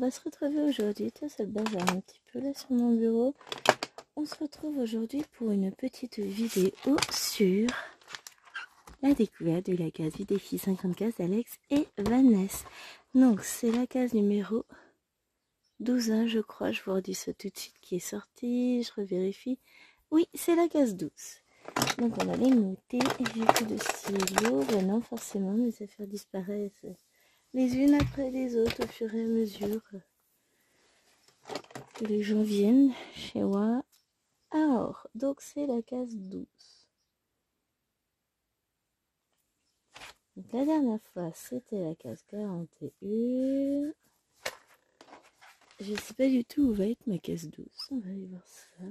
va se retrouver aujourd'hui. Tiens, ça le bazar un petit peu là sur mon bureau. On se retrouve aujourd'hui pour une petite vidéo sur la découverte de la case du défi 54 d'Alex et Vanessa. Donc, c'est la case numéro 12, hein, je crois. Je vous redis ça tout de suite qui est sorti. Je revérifie. Oui, c'est la case 12. Donc, on va les noter. J'ai plus de stylo. Ben non, forcément, mes affaires disparaissent les unes après les autres au fur et à mesure que les gens viennent chez moi. Alors, donc c'est la case 12. Donc la dernière fois, c'était la case 41. Je sais pas du tout où va être ma case 12. On va aller voir ça.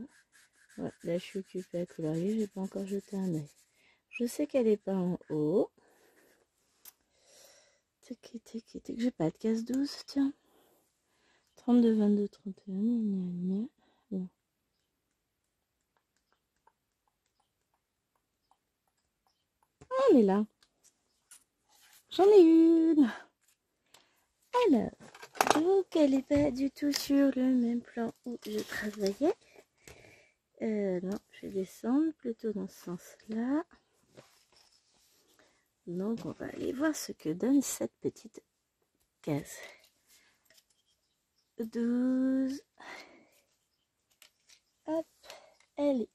Ouais, là, je suis occupée à colorier. J'ai pas encore jeté un œil. Je sais qu'elle est pas en haut. J'ai pas de case 12, tiens. 32, 22, 31. Non. Elle est là. J'en ai une. Alors, donc elle n'est pas du tout sur le même plan où je travaillais. Non, je vais descendre plutôt dans ce sens-là. Donc on va aller voir ce que donne cette petite case. 12. Hop, elle est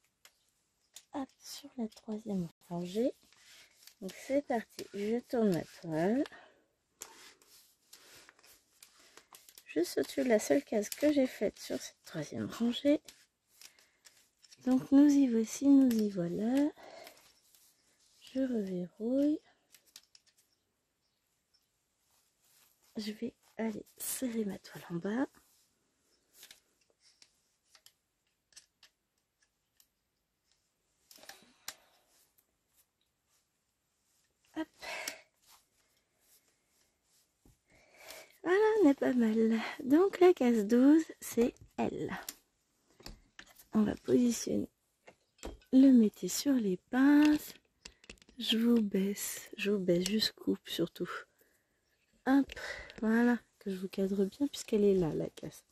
hop, sur la troisième rangée. Donc c'est parti, je tourne ma toile. Je saute sur la seule case que j'ai faite sur cette troisième rangée. Donc nous y voici, nous y voilà. Je reverrouille. Je vais aller serrer ma toile en bas. Hop. Voilà, on est pas mal. Donc la case 12, c'est elle. On va positionner le métier sur les pinces. Je vous baisse, je coupe surtout. Hop, voilà, que je vous cadre bien puisqu'elle est là, la case.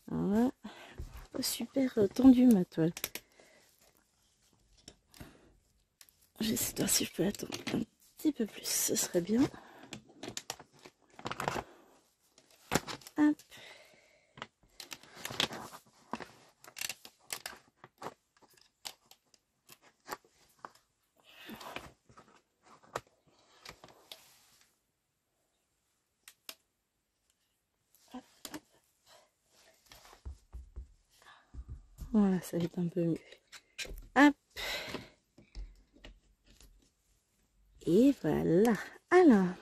Voilà. Oh, super tendue ma toile. Je sais pas si je peux attendre un petit peu plus, ce serait bien. Hop. Voilà, ça va être un peu mieux. Hop. Et voilà. Alors,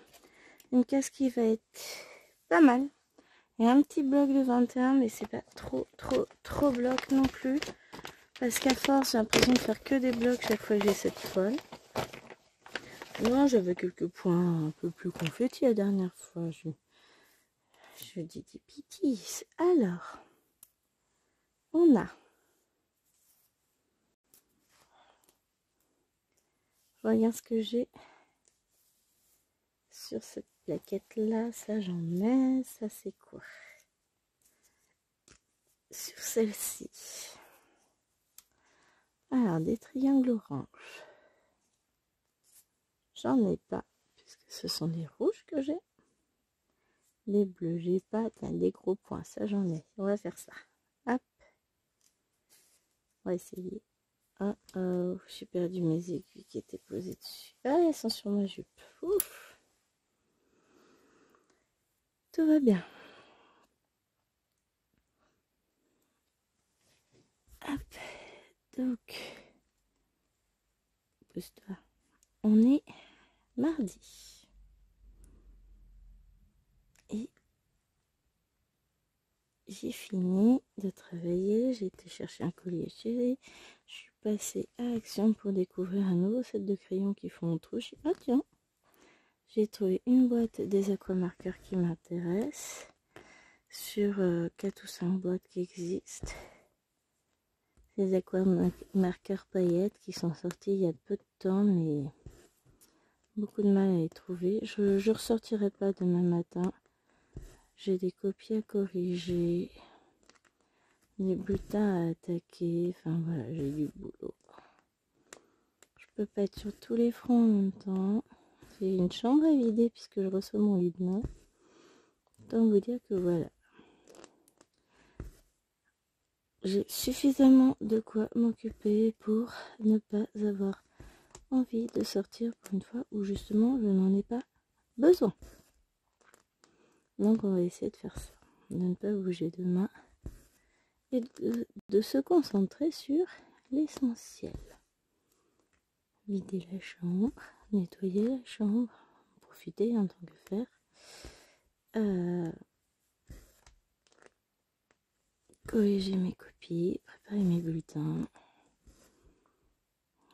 une case qui va être pas mal. Il y a un petit bloc de 21, mais c'est pas trop bloc non plus. Parce qu'à force, j'ai l'impression de faire que des blocs chaque fois que j'ai cette toile. Non, j'avais quelques points un peu plus confettis la dernière fois. Je dis des bêtises. Alors, on a... Je regarde ce que j'ai sur cette plaquette là. Ça, j'en mets. Ça, c'est quoi? Sur celle-ci. Alors, des triangles oranges. J'en ai pas, puisque ce sont des rouges que j'ai. Les bleus, j'ai pas. Tiens, des gros points, ça j'en ai. On va faire ça. Hop. On va essayer. Oh oh, j'ai perdu mes aiguilles qui étaient posées dessus. Ah, elles sont sur ma jupe. Ouf. Tout va bien. Hop. Donc, pousse-toi. On est mardi. Et j'ai fini de travailler. J'ai été chercher un collier chéri. Je suis passée à Action pour découvrir un nouveau set de crayons qui font trouche. Ah tiens, j'ai trouvé une boîte des aquamarqueurs qui m'intéresse sur 4 ou 5 boîtes qui existent. Ces aquamarqueurs paillettes qui sont sortis il y a peu de temps, mais beaucoup de mal à les trouver. Je ne ressortirai pas demain matin. J'ai des copies à corriger, des bulletins à attaquer. Enfin voilà, j'ai du boulot. Je peux pas être sur tous les fronts en même temps. J'ai une chambre à vider puisque je reçois mon lit demain. Autant vous dire que voilà. J'ai suffisamment de quoi m'occuper pour ne pas avoir envie de sortir pour une fois où justement je n'en ai pas besoin. Donc on va essayer de faire ça, de ne pas bouger demain et de se concentrer sur l'essentiel. Vider la chambre, nettoyer la chambre, profiter en tant que faire, corriger mes copies, préparer mes bulletins.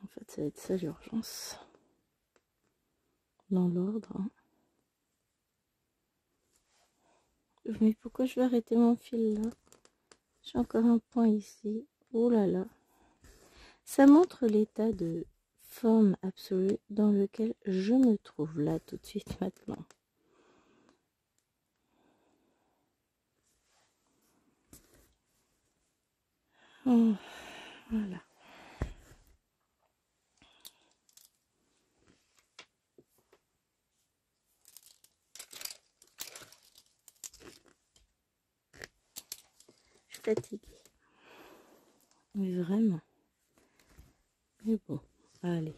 En fait, ça va être ça l'urgence. Dans l'ordre. Hein. Mais pourquoi je vais arrêter mon fil là? J'ai encore un point ici. Oh là là. Ça montre l'état de forme absolue dans lequel je me trouve là tout de suite maintenant. Oh, voilà. Je suis fatiguée. Mais vraiment. Mais bon, allez.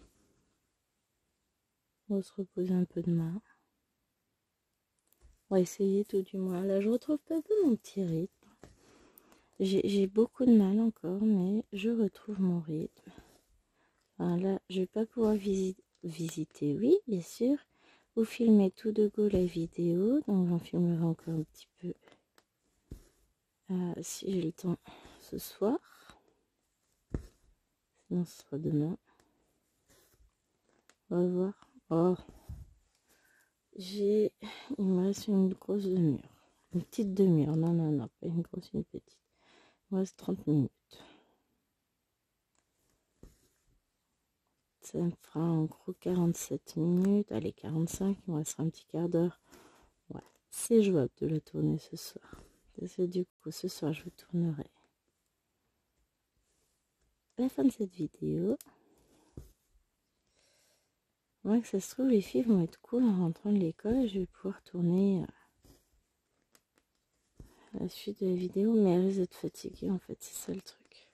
On va se reposer un peu demain. On va essayer tout du moins. Là, je retrouve pas mon petit rythme. J'ai beaucoup de mal encore, mais je retrouve mon rythme. Alors là, je vais pas pouvoir visiter, oui, bien sûr. Vous filmez tout de go la vidéo, donc j'en filmerai encore un petit peu si j'ai le temps ce soir. Sinon, ce sera demain. On va voir. Oh, il me reste une grosse demi-heure. Une petite demi-heure. Non, non, non, pas une grosse, une petite. Il me reste 30 minutes. Ça me fera en gros 47 minutes. Allez, 45, il me restera un petit quart d'heure. Ouais, c'est jouable de la tourner ce soir. Parce que du coup, ce soir, je vous tournerai la fin de cette vidéo. Moi, que ça se trouve, les filles vont être cool en rentrant de l'école. Je vais pouvoir tourner la suite de la vidéo, mais elles risquent d'être fatiguées, en fait, c'est ça le truc.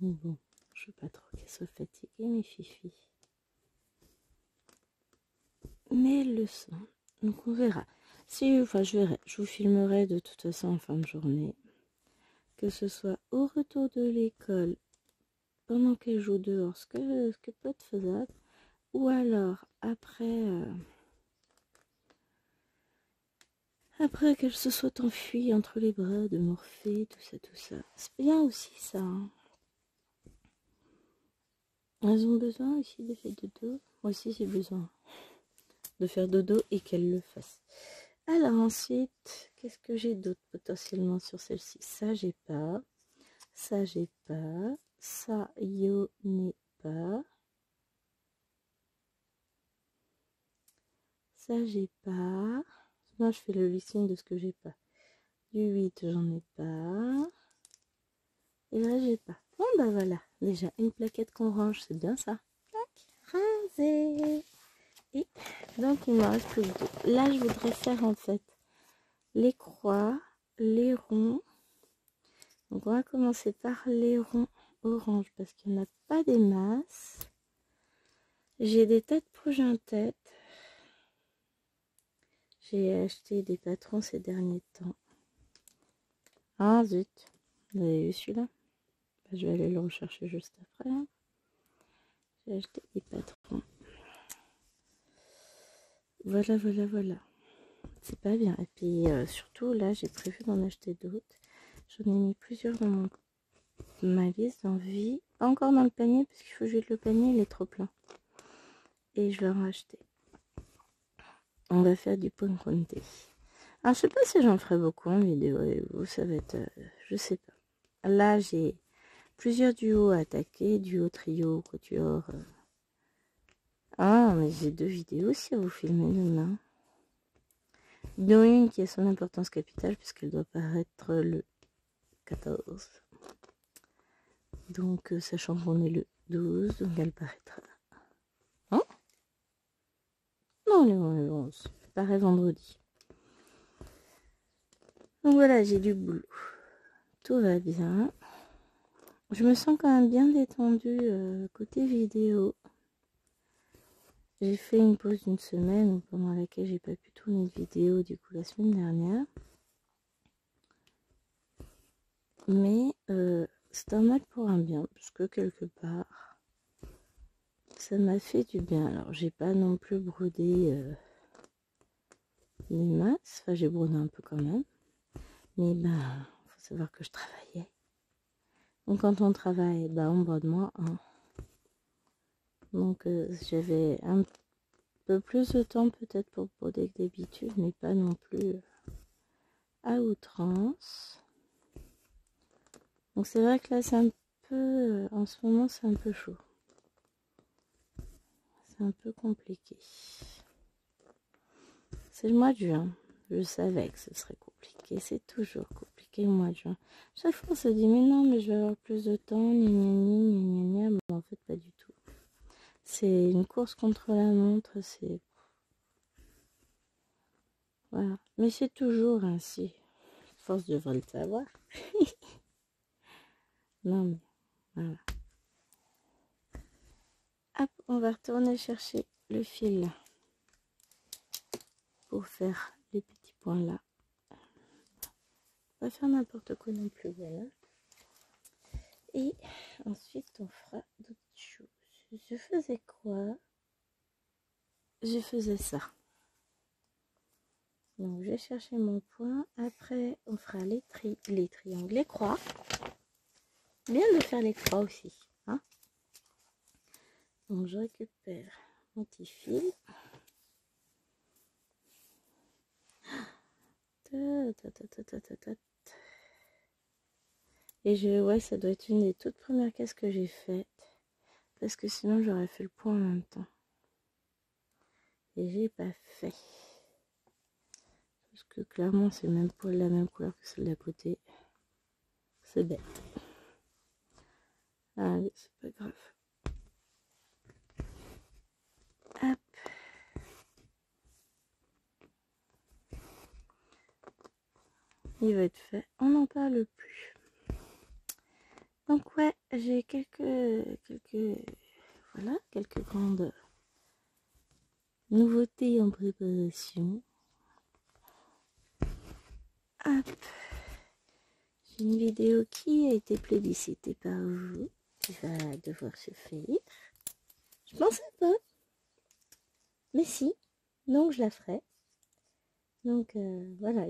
Bon, je veux pas trop qu'elles soient fatiguées, mes filles. Mais elles le sont. Donc on verra. Si, enfin, je verrai. Je vous filmerai de toute façon en fin de journée. Que ce soit au retour de l'école, pendant qu'elles jouent dehors, ce que peut être faisable, ou alors après qu'elles se soient enfuies entre les bras de Morphée, tout ça. C'est bien aussi ça. Hein. Elles ont besoin aussi de faire dodo. Moi aussi j'ai besoin de faire dodo et qu'elles le fassent. Alors ensuite, qu'est-ce que j'ai d'autre potentiellement sur celle-ci? Ça j'ai pas. Ça j'ai pas. Ça yo n'ai pas. Ça j'ai pas. Là je fais le listing de ce que j'ai pas. Du 8 j'en ai pas. Et là j'ai pas. Bon bah voilà. Déjà une plaquette qu'on range, c'est bien ça. Tac, rasé. Et donc il me reste plus que deux. Là je voudrais faire en fait les croix, les ronds. Donc on va commencer par les ronds orange parce qu'il n'y en a pas des masses. J'ai des tas de projets en tête. J'ai acheté des patrons ces derniers temps. Ah zut, vous avez vu celui-là? Je vais aller le rechercher juste après. Hein. J'ai acheté des patrons. Voilà. C'est pas bien. Et puis surtout là, j'ai prévu d'en acheter d'autres. J'en ai mis plusieurs dans ma liste d'envie. Pas encore dans le panier parce qu'il faut que je vide le panier, il est trop plein. Et je vais en racheter. On va faire du point quantité. Alors je sais pas si j'en ferai beaucoup en vidéo. Et vous, ça va être... je sais pas. Là, j'ai plusieurs duos à attaquer. Duo, trio, quatuor. Ah, mais j'ai 2 vidéos aussi à vous filmer demain. Dont une qui a son importance capitale puisqu'elle doit paraître le 14. Donc, sachant qu'on est le 12, donc elle paraîtra. Hein? Non, le 11. Elle paraît vendredi. Donc voilà, j'ai du boulot. Tout va bien. Je me sens quand même bien détendue côté vidéo. J'ai fait une pause d'une semaine pendant laquelle j'ai pas pu tourner de vidéo du coup la semaine dernière. Mais c'est un mal pour un bien, parce que quelque part, ça m'a fait du bien. Alors j'ai pas non plus brodé les masses, enfin j'ai brodé un peu quand même. Mais ben, faut savoir que je travaillais. Donc quand on travaille, ben on brode moins. Hein. Donc j'avais un peu plus de temps peut-être pour broder que d'habitude, mais pas non plus à outrance. Donc c'est vrai que là c'est un peu, en ce moment c'est un peu chaud. C'est un peu compliqué. C'est le mois de juin. Je savais que ce serait compliqué. C'est toujours compliqué le mois de juin. Chaque fois on se dit mais non mais je vais avoir plus de temps, gna gna gna gna gna. Mais en fait pas du tout. C'est une course contre la montre, c'est... Voilà. Mais c'est toujours ainsi. Force devrait le savoir. Non mais voilà. Hop, on va retourner chercher le fil pour faire les petits points là. Pas faire n'importe quoi non plus, voilà. Et ensuite on fera d'autres choses. Je faisais quoi? Je faisais ça. Donc je vais chercher mon point. Après on fera les triangles, les croix. Bien de faire les croix aussi. Hein, donc je récupère mon petit fil. Et ouais, ça doit être une des toutes premières cases que j'ai faites. Parce que sinon j'aurais fait le point en même temps. Et j'ai pas fait. Parce que clairement c'est même pas la même couleur que celle d'à côté. C'est bête. Allez, c'est pas grave. Hop. Il va être fait. On n'en parle plus. Donc ouais, j'ai quelques grandes nouveautés en préparation. Hop. J'ai une vidéo qui a été plébiscitée par vous, qui va devoir se faire. Je pensais pas. Mais si. Donc je la ferai. Donc voilà,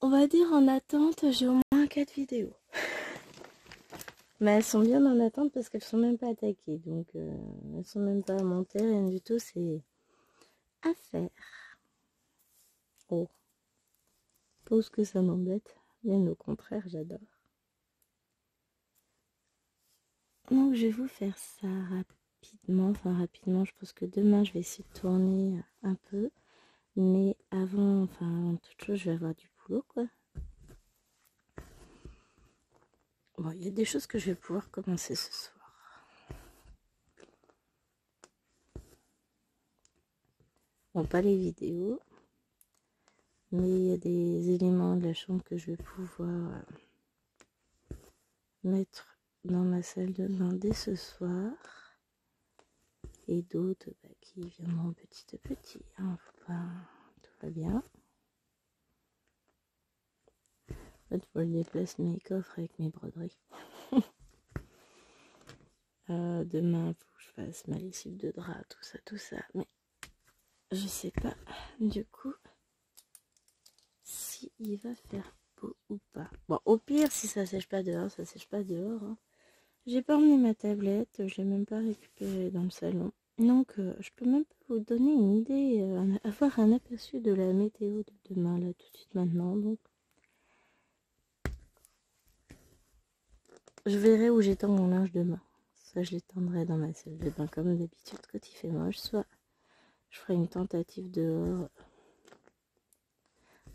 on va dire en attente, j'ai au moins 4 vidéos. Mais elles sont bien en attente parce qu'elles sont même pas attaquées. Donc elles sont même pas montées, rien du tout. C'est à faire. Oh. Pose que ça m'embête. Bien au contraire, j'adore. Donc je vais vous faire ça rapidement. Enfin rapidement, je pense que demain je vais essayer de tourner un peu. Mais avant, toute chose, je vais avoir du boulot quoi. Bon, il y a des choses que je vais pouvoir commencer ce soir. Bon, pas les vidéos. Mais il y a des éléments de la chambre que je vais pouvoir mettre dans ma salle de bain dès ce soir. Et d'autres qui viendront petit à petit. Hein, faut pas... Tout va bien. En fait, faut que je déplace mes coffres avec mes broderies. Demain, il faut que je fasse ma lessive de drap, tout ça. Mais je sais pas, du coup, si il va faire beau ou pas. Bon, au pire, si ça sèche pas dehors, ça sèche pas dehors. Hein. J'ai pas emmené ma tablette, je l'ai même pas récupérée dans le salon. Donc, je peux même pas vous donner une idée, avoir un aperçu de la météo de demain, là, tout de suite maintenant. Donc, je verrai où j'étends mon linge demain. soit je l'étendrai dans ma salle de bain comme d'habitude quand il fait moche, soit je ferai une tentative dehors.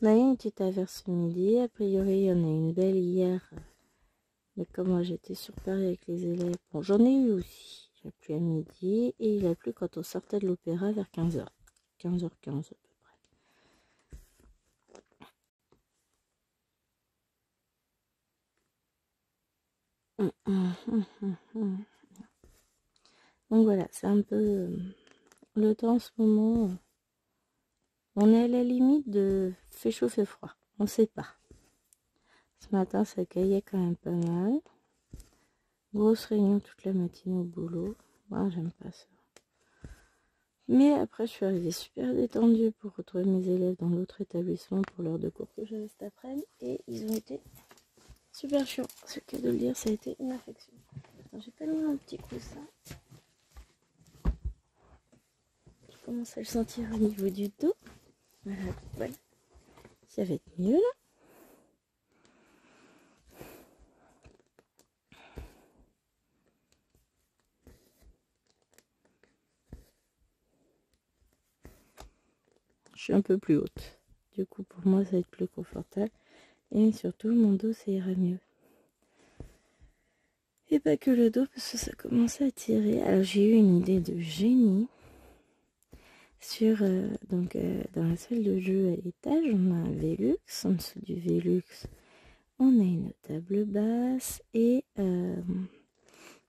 On a eu une petite averse ce midi, a priori il y en a une belle hier, mais comme moi j'étais sur Paris avec les élèves, bon j'en ai eu aussi, il a plu à midi et il a plu quand on sortait de l'opéra vers 15h, 15h15 à peu près. Donc voilà, c'est un peu le temps en ce moment. On est à la limite de fait chaud, fait froid. On sait pas. Ce matin, ça caillait quand même pas mal. Grosse réunion toute la matinée au boulot. Moi, j'aime pas ça. Mais après, je suis arrivée super détendue pour retrouver mes élèves dans l'autre établissement pour l'heure de cours que j'avais cet après-midi. Et ils ont été super chiants. Ce cas de le dire, ça a été une infection. Attends, j'ai pas mis mon petit coussin. Je commence à le sentir au niveau du dos. Voilà, voilà. Ça va être mieux là. Je suis un peu plus haute. Du coup, pour moi, ça va être plus confortable. Et surtout, mon dos, ça ira mieux. Et pas que le dos, parce que ça commence à tirer. Alors, j'ai eu une idée de génie. Sur, dans la salle de jeu à l'étage, on a un Velux. En dessous du Velux, on a une table basse. Et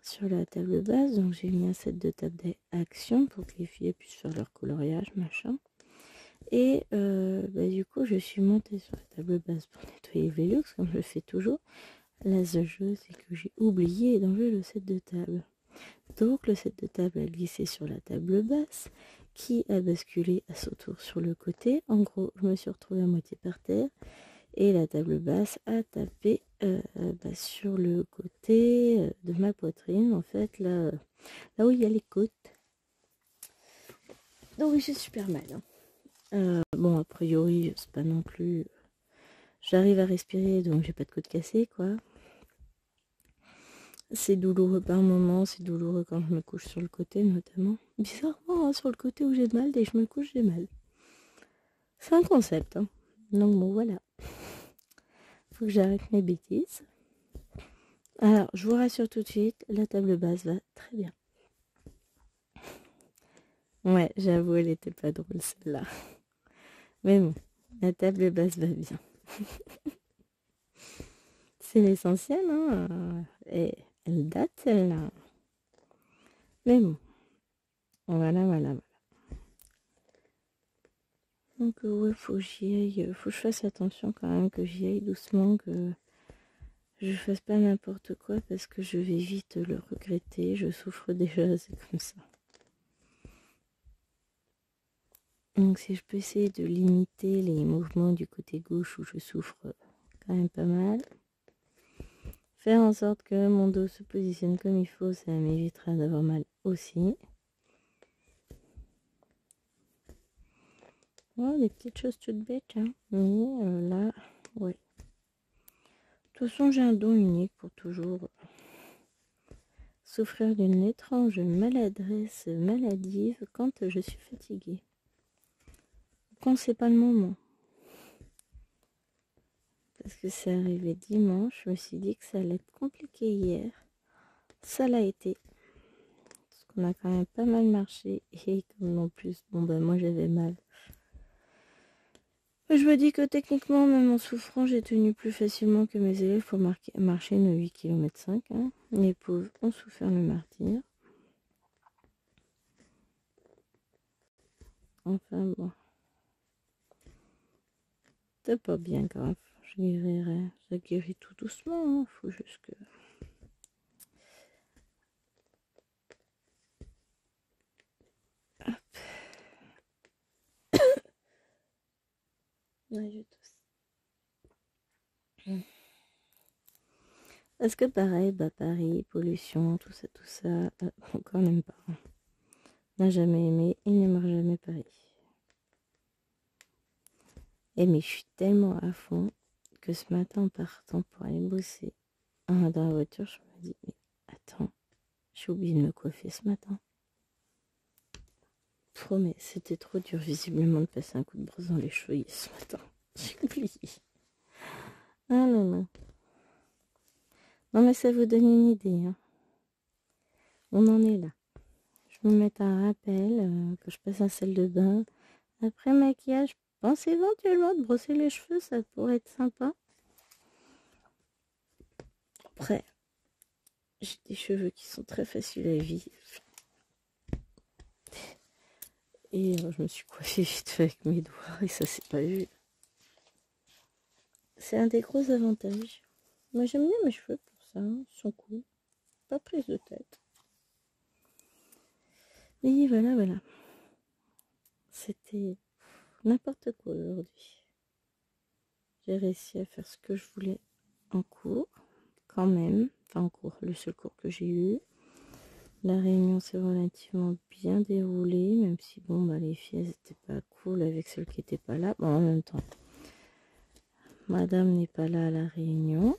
sur la table basse, donc j'ai mis un set de tables d'action pour que les filles puissent faire leur coloriage, machin. Et du coup, je suis montée sur la table basse pour nettoyer le Velux, comme je le fais toujours. La seule chose, c'est que j'ai oublié d'enlever le set de table. Donc, le set de table a glissé sur la table basse, qui a basculé à son tour sur le côté. En gros, je me suis retrouvée à moitié par terre. Et la table basse a tapé sur le côté de ma poitrine, en fait, là où il y a les côtes. Donc, j'ai super mal. Bon, a priori, c'est pas non plus... J'arrive à respirer, donc j'ai pas de côte cassée, quoi. C'est douloureux par moment, c'est douloureux quand je me couche sur le côté, notamment. Bizarrement, hein, sur le côté où j'ai mal, dès que je me couche, j'ai mal. C'est un concept, hein. Donc bon, voilà. Faut que j'arrête mes bêtises. Alors, je vous rassure tout de suite, la table basse va très bien. Ouais, j'avoue, elle était pas drôle, celle-là. Mais bon, la table basse va bien. C'est l'essentiel, hein. Et elle date, celle-là. Mais bon. Voilà. Donc ouais, faut que j'y aille. Faut que je fasse attention quand même, que j'y aille doucement, que je fasse pas n'importe quoi parce que je vais vite le regretter. Je souffre déjà, c'est comme ça. Donc si je peux essayer de limiter les mouvements du côté gauche où je souffre quand même pas mal. Faire en sorte que mon dos se positionne comme il faut, ça m'évitera d'avoir mal aussi. Oh, des petites choses toutes bêtes, hein. Mais là, ouais. De toute façon, j'ai un don unique pour toujours souffrir d'une étrange maladresse maladive quand je suis fatiguée. Quand c'est pas le moment. Parce que c'est arrivé dimanche, je me suis dit que ça allait être compliqué hier. Ça l'a été. Parce qu'on a quand même pas mal marché. Et comme en plus, moi j'avais mal. Je me dis que techniquement, même en souffrant, j'ai tenu plus facilement que mes élèves pour marcher nos 8 km 5. Hein. Les pauvres ont souffert le martyr. Enfin bon. C'est pas bien grave. Je guérirai. Ça guérit tout doucement. Hein. Faut juste que... Hop. Ouais, je tousse. Parce que pareil, Paris, pollution, tout ça, encore n'aime pas. N'a jamais aimé et n'aimera jamais Paris. Et mais je suis tellement à fond que ce matin en partant pour aller bosser dans la voiture, je me dis, mais attends, J'ai oublié de me coiffer ce matin. Promets, c'était trop dur visiblement de passer un coup de brosse dans les cheveux ce matin. J'ai oublié. Ah non, non. Non mais ça vous donne une idée. Hein. On en est là. Je me mets un rappel que je passe à la salle de bain. Après maquillage, je pense éventuellement de brosser les cheveux, ça pourrait être sympa. Après, j'ai des cheveux qui sont très faciles à vivre. Et je me suis coiffée vite fait avec mes doigts et ça s'est pas vu. C'est un des gros avantages. Moi j'aime bien mes cheveux pour ça, hein. Ils sont cool. Pas prise de tête. Et voilà, voilà. C'était n'importe quoi aujourd'hui. J'ai réussi à faire ce que je voulais en cours, quand même. Enfin en cours, le seul cours que j'ai eu. La réunion s'est relativement bien déroulée, même si bon bah les filles n'étaient pas cool avec celles qui n'étaient pas là. Bon en même temps, madame n'est pas là à la réunion.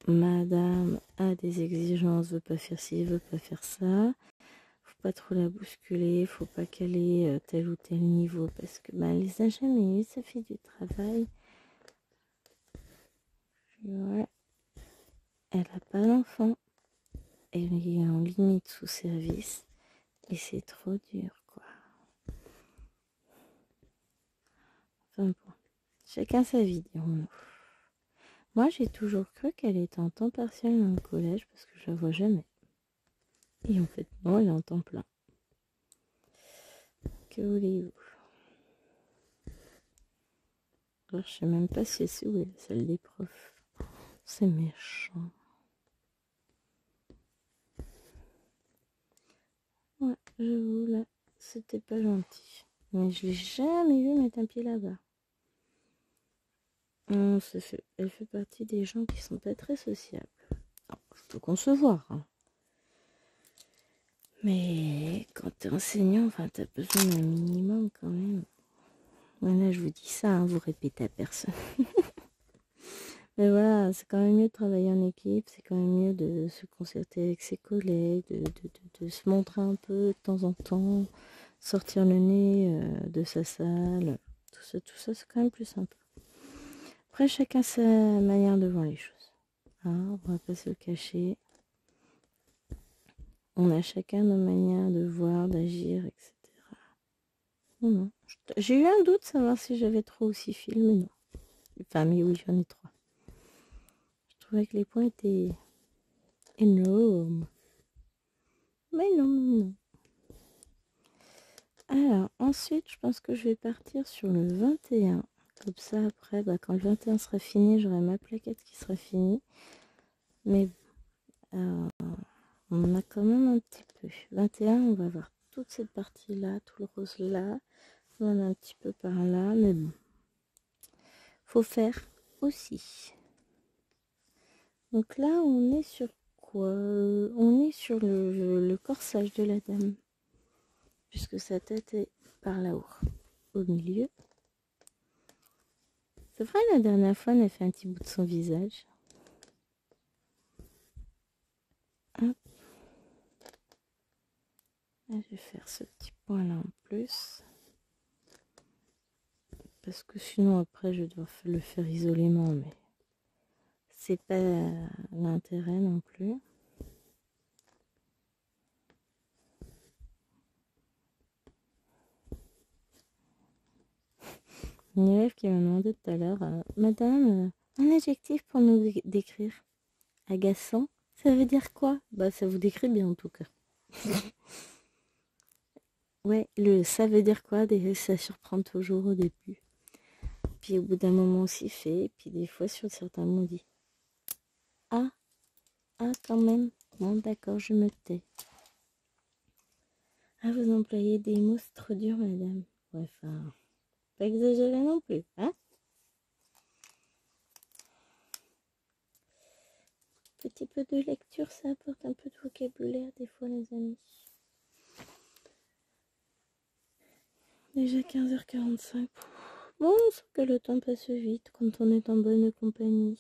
Madame a des exigences, veut pas faire ci, veut pas faire ça. Faut pas trop la bousculer, faut pas qu'elle ait tel ou tel niveau parce que bah, elle les a jamais eu, ça fait du travail. Ouais. Elle a pas d'enfant. Elle est en limite sous service et c'est trop dur quoi. Enfin bon, chacun sa vie dirons-nous. Moi j'ai toujours cru qu'elle était en temps partiel dans le collège parce que je la vois jamais. Et en fait non, elle est en temps plein. Que voulez-vous? Alors, je sais même pas si c'est où est la salle des profs. C'est méchant. Ouais, j'avoue, là, c'était pas gentil. Mais je l'ai jamais vu mettre un pied là-bas. Elle fait partie des gens qui sont pas très sociables. Alors, je peux concevoir. Hein. Mais quand t'es enseignant, enfin, t'as besoin d'un minimum quand même. Voilà, je vous dis ça, hein, vous répétez à personne. Mais voilà, c'est quand même mieux de travailler en équipe, c'est quand même mieux de se concerter avec ses collègues, de se montrer un peu de temps en temps, sortir le nez de sa salle, tout ça c'est quand même plus sympa. Après, chacun sa manière de voir les choses. Hein, on va pas se le cacher. On a chacun nos manières de voir, d'agir, etc. Non, non. J'ai eu un doute de savoir si j'avais trop aussi fil, mais non. Enfin, mais oui, j'en ai 3. Je trouvais que les points étaient énormes. Mais non, non. Alors, ensuite, je pense que je vais partir sur le 21. Comme ça, après, bah, quand le 21 sera fini, j'aurai ma plaquette qui sera finie. Mais on en a quand même un petit peu. 21, on va voir toute cette partie-là, tout le rose là. On en a un petit peu par là, mais bon. Faut faire aussi. Donc là, on est sur quoi? On est sur le corsage de la dame. Puisque sa tête est par là-haut, au milieu. C'est vrai, la dernière fois, on a fait un petit bout de son visage. Hop. Là, je vais faire ce petit point-là en plus. Parce que sinon, après, je dois le faire isolément, mais c'est pas l'intérêt non plus. Une élève qui m'a demandé tout à l'heure, Madame, un adjectif pour nous décrire. Agaçant, ça veut dire quoi? Bah, ça vous décrit bien en tout cas. Ouais, ça veut dire quoi? Ça surprend toujours au début. Puis au bout d'un moment, on s'y fait. Et puis des fois, sur certains mots, on dit ah, ah, quand même. Bon, d'accord, je me tais. Ah, vous employez des mots, c'est trop dur, madame. Ouais, enfin, pas exagérer non plus, hein? Petit peu de lecture, ça apporte un peu de vocabulaire, des fois, les amis. Déjà 15h45. Bon, on sent que le temps passe vite quand on est en bonne compagnie.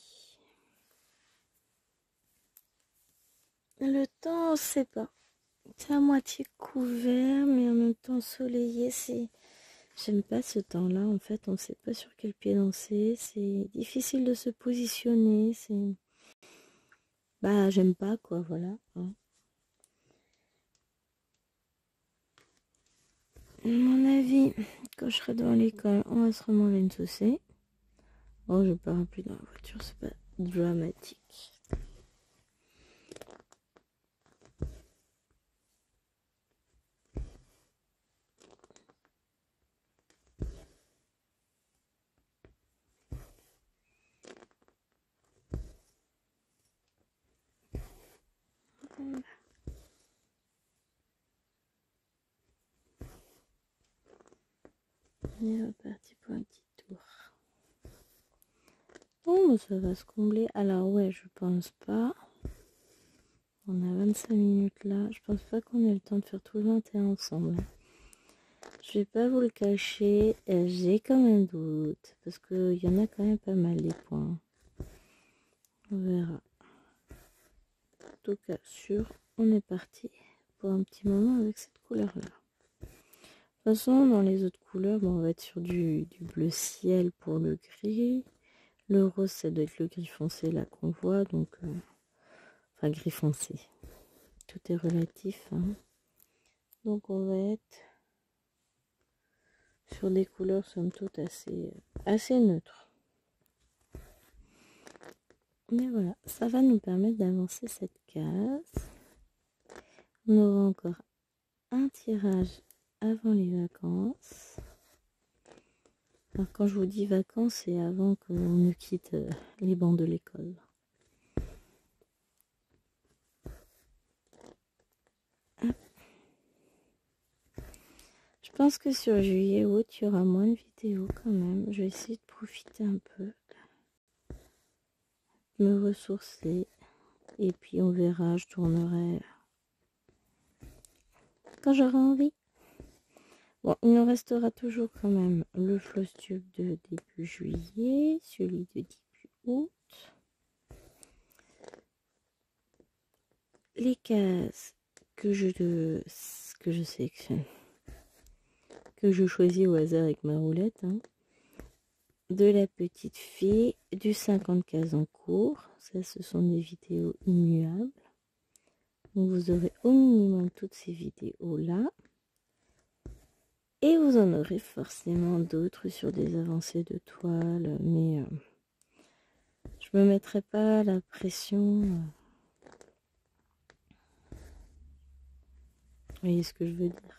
Le temps on sait pas. C'est à moitié couvert, mais en même temps ensoleillé. J'aime pas ce temps-là. En fait, on sait pas sur quel pied danser. C'est difficile de se positionner. Bah, j'aime pas, quoi, voilà. Hein. À mon avis, quand je serai dans l'école, on va se remanger une saucée. Oh, je pars plus dans la voiture, c'est pas dramatique. Voilà. On est reparti pour un petit tour. Oh, ça va se combler. Alors ouais, je pense pas. On a 25 minutes là. Je pense pas qu'on ait le temps de faire tout le 21 ensemble. Je vais pas vous le cacher. J'ai quand même doute. Parce qu'il y en a quand même pas mal des points. On verra. En tout cas, sûr, on est parti pour un petit moment avec cette couleur-là. De toute façon, dans les autres couleurs, bon, on va être sur du bleu ciel pour le gris. Le rose, ça doit être le gris foncé là qu'on voit. Donc, enfin, gris foncé. Tout est relatif. Hein. Donc, on va être sur des couleurs somme toute assez neutres. Mais voilà, ça va nous permettre d'avancer cette case. On aura encore un tirage avant les vacances. Alors quand je vous dis vacances, c'est avant qu'on ne quitte les bancs de l'école. Je pense que sur juillet-août, il y aura moins de vidéos quand même. Je vais essayer de profiter un peu, me ressourcer. Et puis on verra, je tournerai quand j'aurai envie. Bon, il nous restera toujours quand même le floss tube de début juillet, celui de début août. Les cases que je sélectionne, que je choisis au hasard avec ma roulette. Hein. De la petite fille, du 50 cases en cours. Ça, ce sont des vidéos immuables. Donc vous aurez au minimum toutes ces vidéos-là. Et vous en aurez forcément d'autres sur des avancées de toile. Mais je me mettrai pas la pression. Vous voyez ce que je veux dire?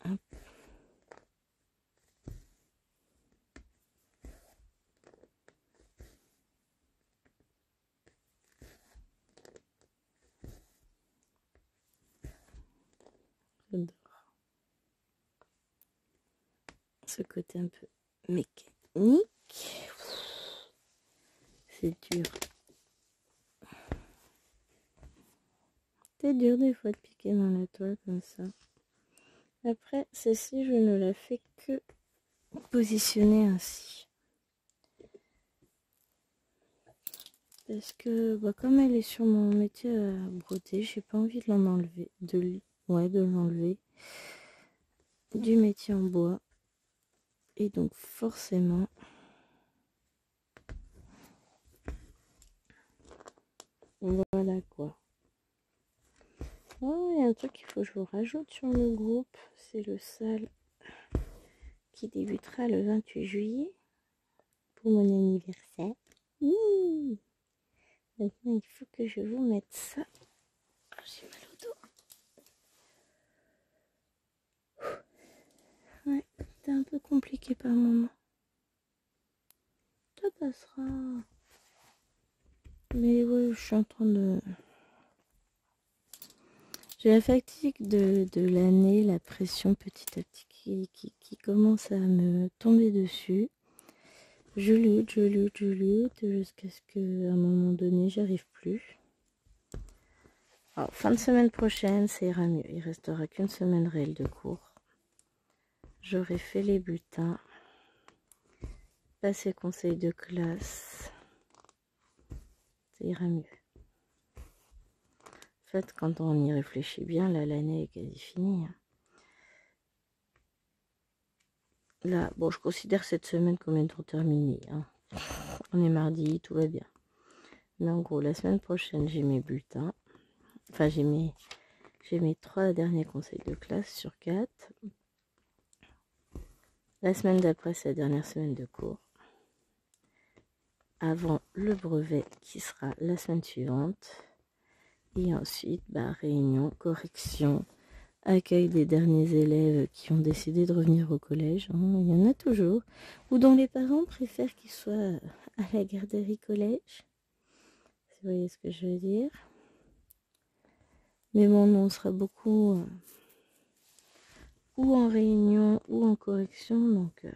Hop. J'adore ce côté un peu mécanique. C'est dur. C'est dur des fois de piquer dans la toile comme ça. Après, celle-ci, je ne la fais que positionner ainsi. Parce que comme elle est sur mon métier à broder, j'ai pas envie de l'en enlever. De l'enlever. Du métier en bois. Et donc forcément... Voilà quoi. Oh, il y a un truc qu'il faut que je vous rajoute sur le groupe. C'est le sale qui débutera le 28 juillet. Pour mon anniversaire. Mmh. Maintenant, il faut que je vous mette ça. Oh, j'ai mal au dos. Ouais, c'était un peu compliqué par moment. Ça passera. Mais ouais, je suis en train de... J'ai la fatigue de l'année, la pression petit à petit qui commence à me tomber dessus. Je lutte jusqu'à ce qu'à un moment donné, j'arrive plus. Alors, fin de semaine prochaine, ça ira mieux. Il restera qu'une semaine réelle de cours. j'aurai fait les bulletins, passé conseil de classe, ça ira mieux. En fait, quand on y réfléchit bien, là, l'année est quasi finie. Là, bon, je considère cette semaine comme étant terminée. On est mardi, tout va bien. Mais en gros, la semaine prochaine, j'ai mes bulletins. Enfin, j'ai mes 3 derniers conseils de classe sur 4. La semaine d'après, c'est la dernière semaine de cours. Avant le brevet qui sera la semaine suivante. Et ensuite, réunion, correction, accueil des derniers élèves qui ont décidé de revenir au collège. Il y en a toujours. Ou dont les parents préfèrent qu'ils soient à la garderie collège. Si vous voyez ce que je veux dire. Mais bon, on sera beaucoup ou en réunion ou en correction. Donc,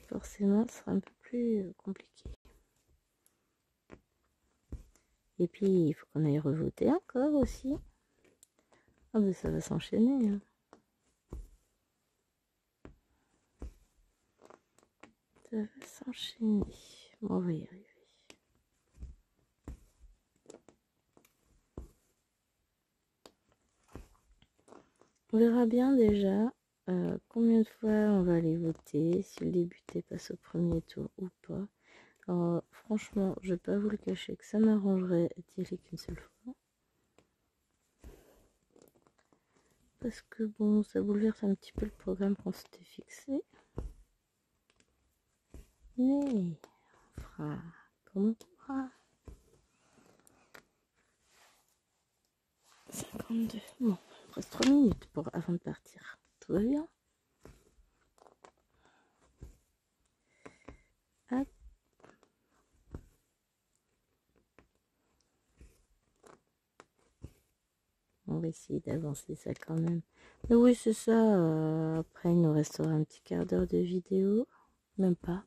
forcément, ce sera un peu plus compliqué. Et puis, il faut qu'on aille revoter encore aussi. Ah ben ça va s'enchaîner. Ça va s'enchaîner. Bon, on va y arriver. On verra bien déjà combien de fois on va aller voter, si le député passe au premier tour ou pas. Alors, franchement, je vais pas vous le cacher que ça m'arrangerait d'y aller qu'une seule fois. Parce que bon, ça bouleverse un petit peu le programme qu'on s'était fixé. Mais on fera comme on pourra. 52. Bon, il me reste 3 minutes avant de partir. Tout va bien. Hop. On va essayer d'avancer ça quand même. Mais oui, c'est ça. Après, il nous restera un petit quart d'heure de vidéo. Même pas.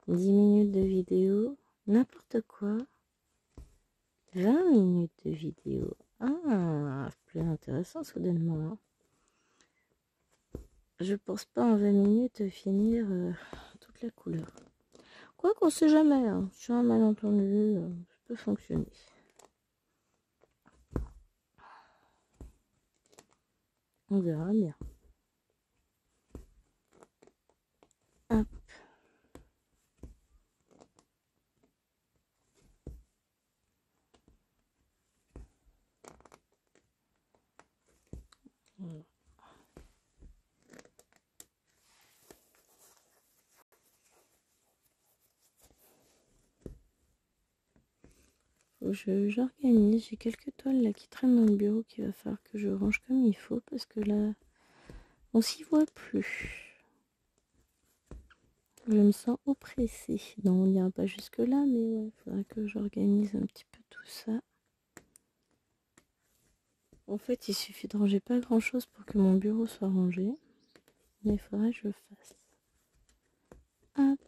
10 minutes de vidéo. N'importe quoi. 20 minutes de vidéo. Ah, c'est plus intéressant soudainement. Hein. Je pense pas en 20 minutes finir toute la couleur. Quoi qu'on sait jamais. Hein. Sur un malentendu, ça peut fonctionner. On verra bien. Hop. Voilà. J'organise, j'ai quelques toiles là qui traînent dans le bureau qu'il va falloir que je range comme il faut parce que là, on s'y voit plus. Je me sens oppressée. Non, on n'ira pas jusque là, mais ouais, il faudra que j'organise un petit peu tout ça. En fait, il suffit de ranger pas grand chose pour que mon bureau soit rangé, mais il faudrait que je le fasse. Hop.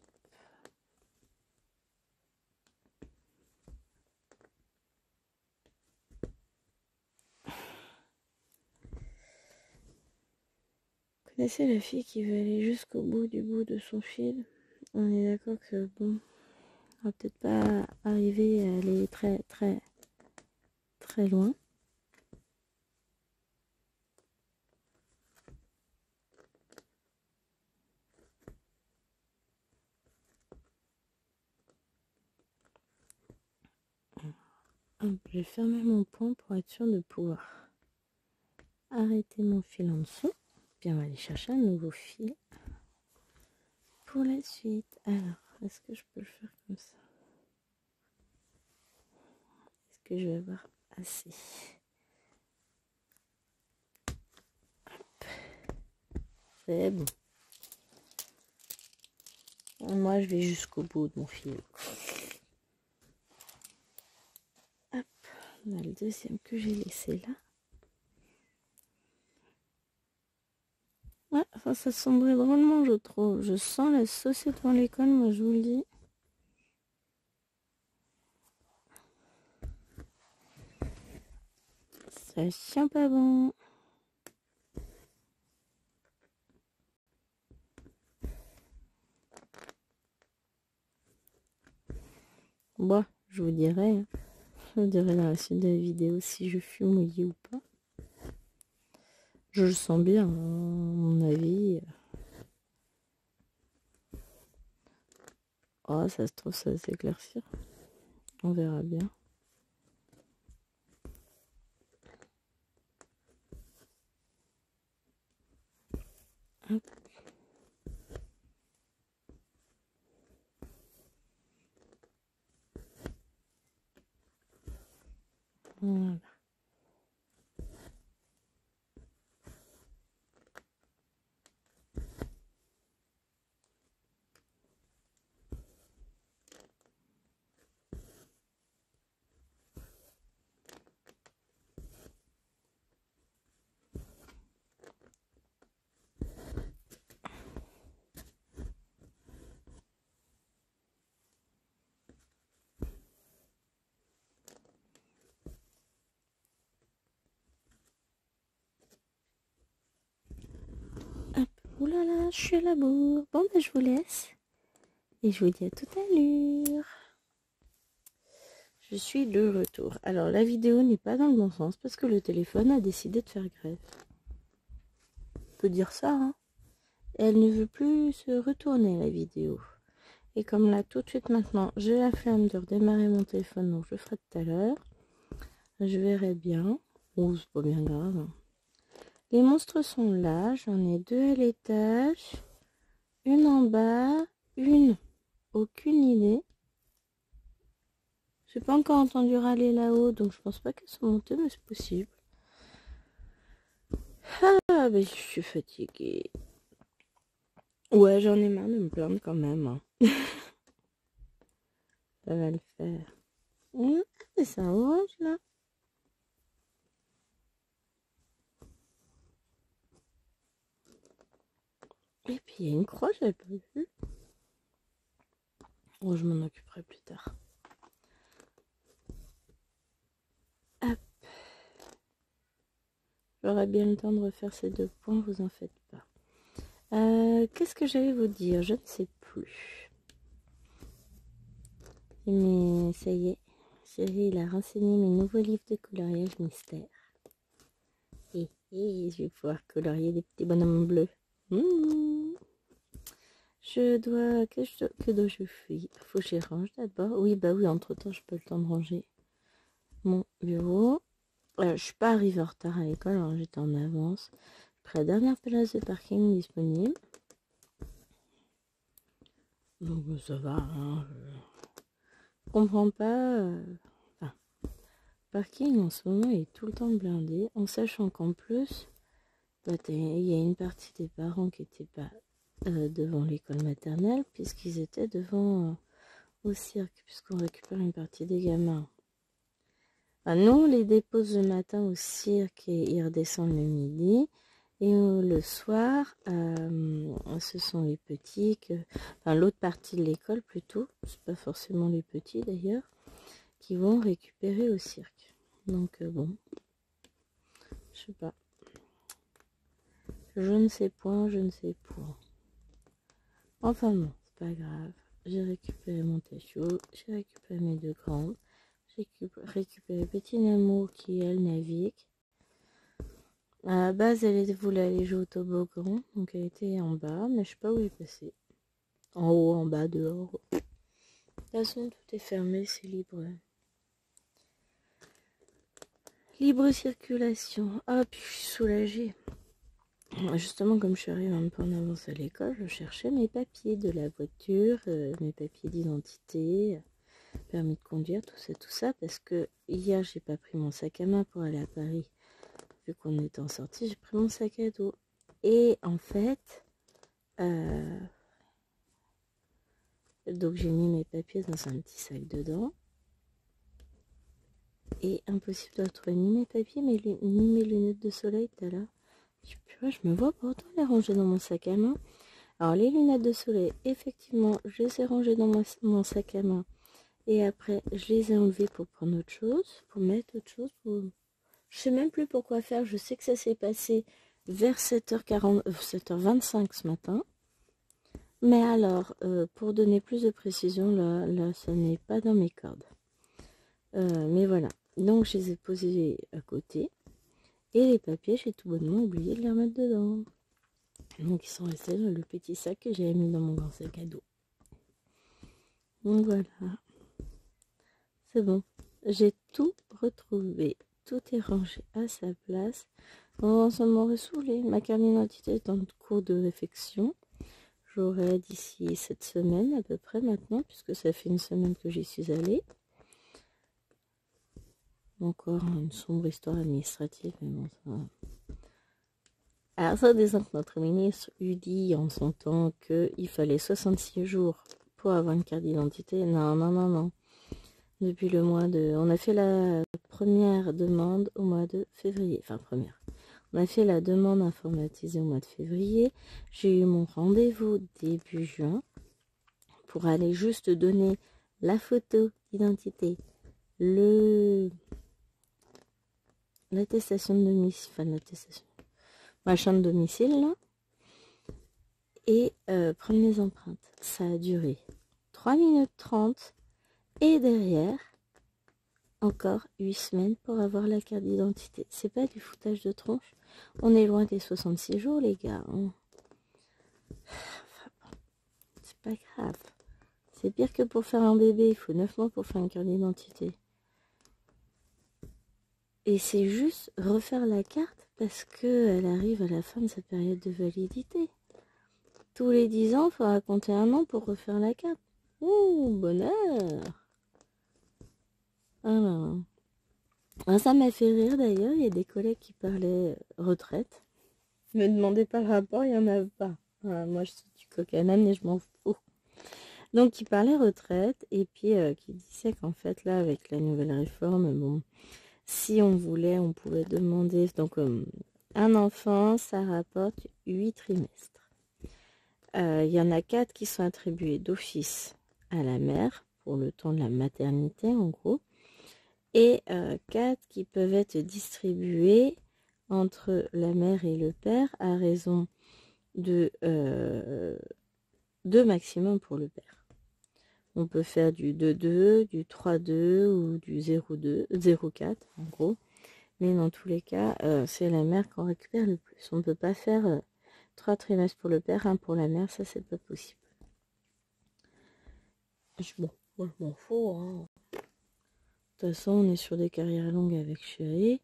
Vous connaissez la fille qui veut aller jusqu'au bout de son fil? On est d'accord que bon, on va peut-être pas arriver à aller très très très loin. Je vais fermer mon point pour être sûr de pouvoir arrêter mon fil en dessous. Puis on va aller chercher un nouveau fil pour la suite. Alors, est-ce que je peux le faire comme ça? Est-ce que je vais avoir assez? Hop. C'est bon. Moi, je vais jusqu'au bout de mon fil. Hop, on a le deuxième que j'ai laissé là. Ouais, enfin, ça sombrait drôlement, je trouve. Je sens la saucer devant l'école, moi, je vous le dis. Ça tient pas bon. Bon, je vous dirai. Hein. Je vous dirai dans la suite de la vidéo si je suis mouillée ou pas. Je le sens bien, hein, à mon avis. Oh, ça se trouve, ça va s'éclaircir. On verra bien. Hop. Voilà. Hop. Ouh là là, je suis à la bourre. Bon, ben, je vous laisse. Et je vous dis à tout à l'heure. Je suis de retour. Alors, la vidéo n'est pas dans le bon sens parce que le téléphone a décidé de faire grève. On peut dire ça, hein. Elle ne veut plus se retourner, la vidéo. Et comme là, tout de suite maintenant, j'ai la flemme de redémarrer mon téléphone, donc je le ferai tout à l'heure. Je verrai bien. Oh, c'est pas bien grave. Les monstres sont là. J'en ai 2 à l'étage. Une en bas. Une. Aucune idée. J'ai pas encore entendu râler là-haut, donc je pense pas qu'elles sont montées, mais c'est possible. Ah, mais je suis fatiguée. Ouais, j'en ai marre de me plaindre quand même. Hein. Ça va le faire. C'est un orange là. Et puis il y a une croix, j'avais pas vu. Oh, je m'en occuperai plus tard. Hop. J'aurai bien le temps de refaire ces 2 points, vous en faites pas. Qu'est-ce que j'allais vous dire? Je ne sais plus. Mais ça y est, chérie, il a renseigné mes nouveaux livres de coloriage mystère. Et je vais pouvoir colorier des petits bonhommes bleus. Je dois... Que dois-je faire? Faut que je range d'abord. Oui, bah oui, entre-temps, je peux le temps de ranger mon bureau. Je suis pas arrivée en retard à l'école, alors j'étais en avance. Après la dernière place de parking disponible. Donc ça va, hein. Je comprends pas... Enfin, parking en ce moment est tout le temps blindé, en sachant qu'en plus, bah, il y a une partie des parents qui n'étaient pas devant l'école maternelle, puisqu'ils étaient devant au cirque, puisqu'on récupère une partie des gamins. Enfin, nous, on les dépose le matin au cirque et ils redescendent le midi. Et le soir, ce sont les petits, enfin l'autre partie de l'école plutôt, c'est pas forcément les petits d'ailleurs, qui vont récupérer au cirque. Donc bon, je sais pas. Je ne sais point, je ne sais point. Enfin bon, c'est pas grave. J'ai récupéré mon tachot, j'ai récupéré mes 2 grandes, j'ai récupéré Petit Namo qui elle navigue. À la base, elle voulait aller jouer au toboggan, donc elle était en bas, mais je sais pas où elle est passée. En haut, en bas, dehors. De toute façon, tout est fermé, c'est libre. Libre circulation. Ah, puis je suis soulagée. Justement, comme je suis arrivée un peu en avance à l'école, je cherchais mes papiers de la voiture, mes papiers d'identité, permis de conduire, tout ça, parce que hier, j'ai pas pris mon sac à main pour aller à Paris. Vu qu'on était en sortie, j'ai pris mon sac à dos. Et en fait, donc j'ai mis mes papiers dans un petit sac dedans. Et impossible de retrouver ni mes papiers, ni mes lunettes de soleil tout à l'heure. Je me vois pourtant les ranger dans mon sac à main. Alors les lunettes de soleil, effectivement, je les ai rangées dans mon sac à main. Et après, je les ai enlevées pour prendre autre chose, pour mettre autre chose. Je sais même plus pourquoi faire. Je sais que ça s'est passé vers 7h40, 7h25 ce matin. Mais alors, pour donner plus de précision, là ça n'est pas dans mes cordes. Mais voilà, donc je les ai posés à côté. Et les papiers, j'ai tout bonnement oublié de les remettre dedans. Donc ils sont restés dans le petit sac que j'ai mis dans mon grand sac à dos. Donc voilà, c'est bon. J'ai tout retrouvé. Tout est rangé à sa place. Oh, ça m'aurait saoulé. Ma carte d'identité est en cours de réfection. J'aurai d'ici cette semaine à peu près maintenant, puisque ça fait une semaine que j'y suis allée. Encore une sombre histoire administrative, mais bon, ça... Alors ça, disons que notre ministre eut dit en son temps qu'il fallait 66 jours pour avoir une carte d'identité. Non, non, non, non. Depuis le mois de... On a fait la première demande au mois de février. Enfin, première. On a fait la demande informatisée au mois de février. J'ai eu mon rendez-vous début juin pour aller juste donner la photo d'identité, l'attestation de domicile, enfin l'attestation, machin de domicile, là, et prendre les empreintes. Ça a duré 3 minutes 30 et derrière, encore 8 semaines pour avoir la carte d'identité. C'est pas du foutage de tronche. On est loin des 66 jours, les gars. Hein. Enfin, c'est pas grave. C'est pire que pour faire un bébé. Il faut 9 mois pour faire une carte d'identité. Et c'est juste refaire la carte parce qu'elle arrive à la fin de sa période de validité. Tous les 10 ans, il faudra compter un an pour refaire la carte. Ouh, bonheur! Alors, ça m'a fait rire d'ailleurs. Il y a des collègues qui parlaient retraite. Me demandez pas le rapport, il n'y en a pas. Moi, je suis du coq à l'âne et je m'en fous. Donc, qui parlait retraite et puis qui disait qu'en fait, là, avec la nouvelle réforme, bon, si on voulait, on pouvait demander. Donc, un enfant, ça rapporte 8 trimestres. Il y en a 4 qui sont attribués d'office à la mère pour le temps de la maternité, en gros. Et 4 qui peuvent être distribués entre la mère et le père à raison de 2 maximum pour le père. On peut faire du 2-2, du 3-2 ou du 0-2, 0-4 en gros. Mais dans tous les cas, c'est la mère qu'on récupère le plus. On ne peut pas faire 3 trimestres pour le père, 1 pour la mère, ça c'est pas possible. Bon, moi je m'en fous. Hein. De toute façon, on est sur des carrières longues avec chéri.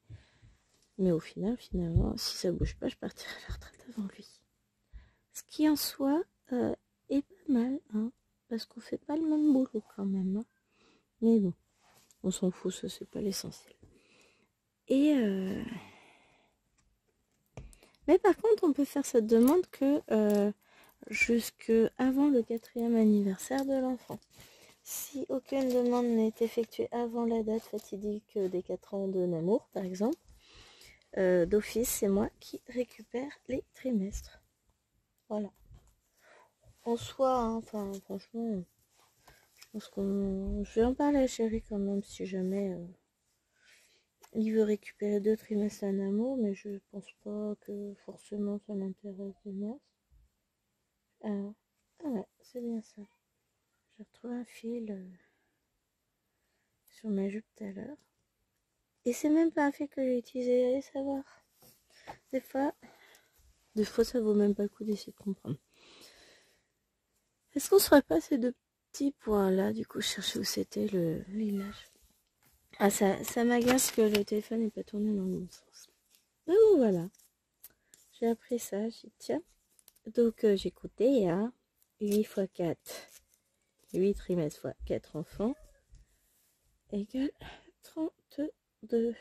Mais au final, finalement, si ça bouge pas, je partirai à la retraite avant lui. Ce qui en soi est pas mal, hein, parce qu'on fait pas le même boulot quand même. Hein. Mais bon, on s'en fout, ça c'est pas l'essentiel. Et mais par contre, on peut faire cette demande que jusque avant le 4e anniversaire de l'enfant. Si aucune demande n'est effectuée avant la date fatidique des 4 ans de Namour, par exemple, d'office, c'est moi qui récupère les trimestres. Voilà. En soi, hein, enfin, franchement, je pense je vais en parler à Chéri quand même, si jamais il veut récupérer 2 trimestres à Namour, mais je pense pas que forcément ça l'intéresse de moi. Ah ouais, c'est bien ça. J'ai retrouvé un fil sur ma jupe tout à l'heure. Et c'est même pas un fil que j'ai utilisé, allez savoir. Des fois ça vaut même pas le coup d'essayer de comprendre. Est-ce qu'on serait pas ces 2 petits points là, du coup je cherchais où c'était le village. Ah ça m'agace que le téléphone n'est pas tourné dans le bon sens. Donc voilà. J'ai appris ça, j'ai dit tiens. Donc j'ai coûté à 8 x 4. 8 trimestres fois 4 enfants égale 32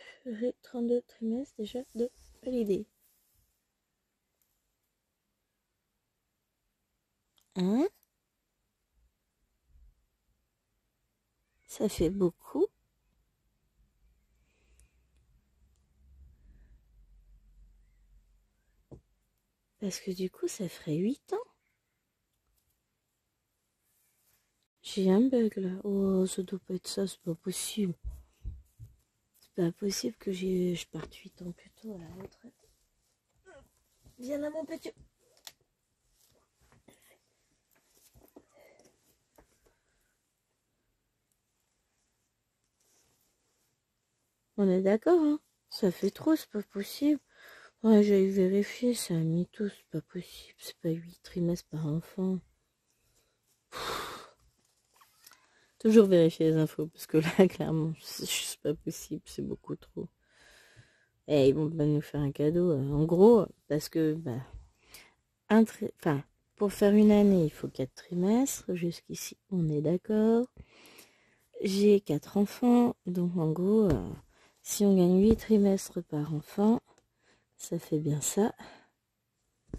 trimestres déjà de valider. Hein? Ça fait beaucoup. Parce que du coup, ça ferait 8 ans. J'ai un bug là. Oh, ça doit pas être ça, c'est pas possible. C'est pas possible que je parte 8 ans plus tôt à la retraite. Viens là, mon petit. On est d'accord, hein? Ça fait trop, c'est pas possible. Ouais, j'ai vérifié, c'est un mytho, c'est pas possible. C'est pas 8 trimestres par enfant. Toujours vérifier les infos, parce que là, clairement, c'est juste pas possible, c'est beaucoup trop. Et ils vont pas nous faire un cadeau. En gros, parce que, bah, enfin, pour faire une année, il faut 4 trimestres. Jusqu'ici, on est d'accord. J'ai 4 enfants, donc en gros, si on gagne 8 trimestres par enfant, ça fait bien ça.